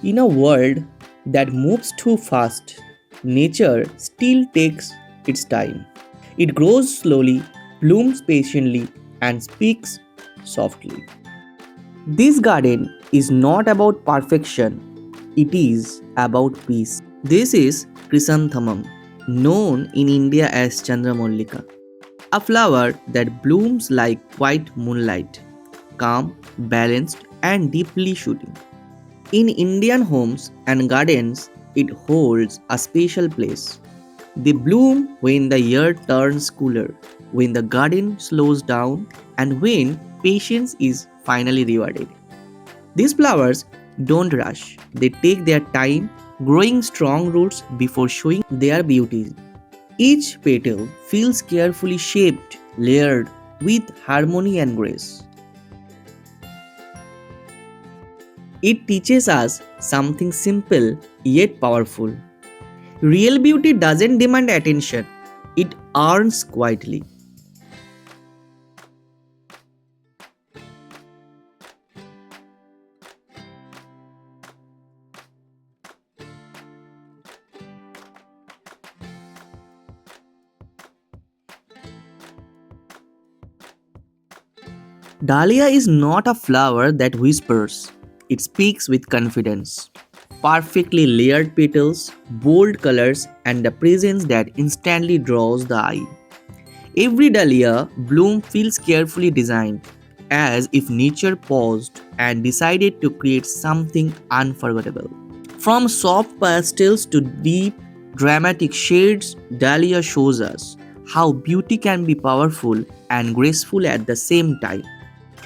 In a world that moves too fast, nature still takes its time. It grows slowly, blooms patiently, and speaks softly. This garden is not about perfection, it is about peace. This is Chrysanthemum, known in India as Chandramolika, a flower that blooms like white moonlight, calm, balanced, and deeply shooting. In Indian homes and gardens, it holds a special place. They bloom when the air turns cooler, when the garden slows down, and when patience is finally rewarded. These flowers don't rush, they take their time, growing strong roots before showing their beauty. Each petal feels carefully shaped, layered with harmony and grace. It teaches us something simple yet powerful. Real beauty doesn't demand attention, it earns quietly. Dahlia is not a flower that whispers, it speaks with confidence. Perfectly layered petals, bold colors, and a presence that instantly draws the eye. Every dahlia bloom feels carefully designed, as if nature paused and decided to create something unforgettable. From soft pastels to deep, dramatic shades, Dahlia shows us how beauty can be powerful and graceful at the same time.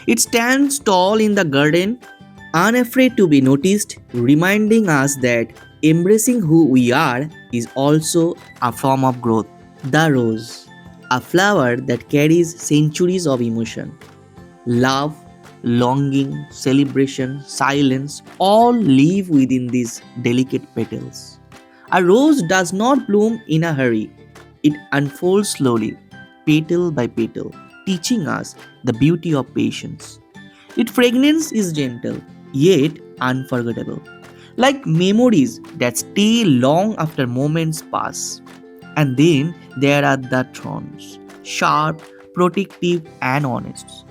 It stands tall in the garden, unafraid to be noticed, reminding us that embracing who we are is also a form of growth. The rose, a flower that carries centuries of emotion. Love, longing, celebration, silence all live within these delicate petals. A rose does not bloom in a hurry, it unfolds slowly, petal by petal, teaching us the beauty of patience. Its fragrance is gentle, yet unforgettable, like memories that stay long after moments pass. And then there are the thorns, sharp, protective, and honest.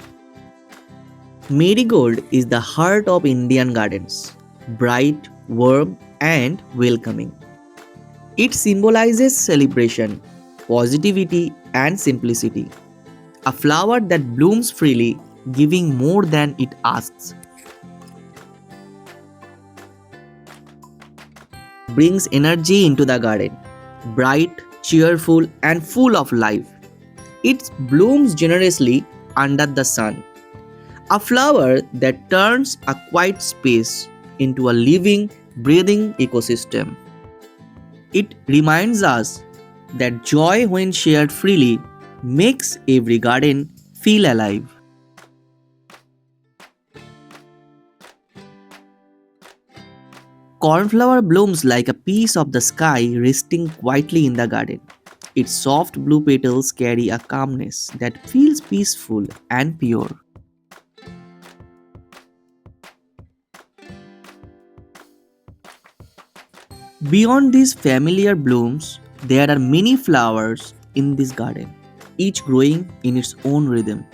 Marigold is the heart of Indian gardens, bright, warm, and welcoming. It symbolizes celebration, positivity, and simplicity. A flower that blooms freely, giving more than it asks, brings energy into the garden, bright, cheerful, and full of life. It blooms generously under the sun, a flower that turns a quiet space into a living, breathing ecosystem. It reminds us that joy, when shared freely, makes every garden feel alive. Cornflower blooms like a piece of the sky resting quietly in the garden. Its soft blue petals carry a calmness that feels peaceful and pure. Beyond these familiar blooms, there are many flowers in this garden, each growing in its own rhythm.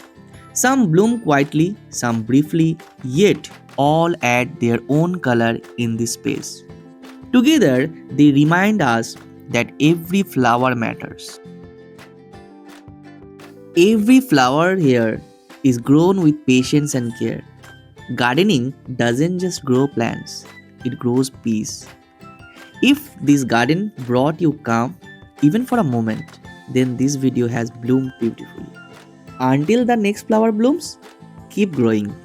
Some bloom quietly, some briefly, yet all add their own color in this space. Together, they remind us that every flower matters. Every flower here is grown with patience and care. Gardening doesn't just grow plants, it grows peace. If this garden brought you calm, even for a moment, then this video has bloomed beautifully. Until the next flower blooms, keep growing.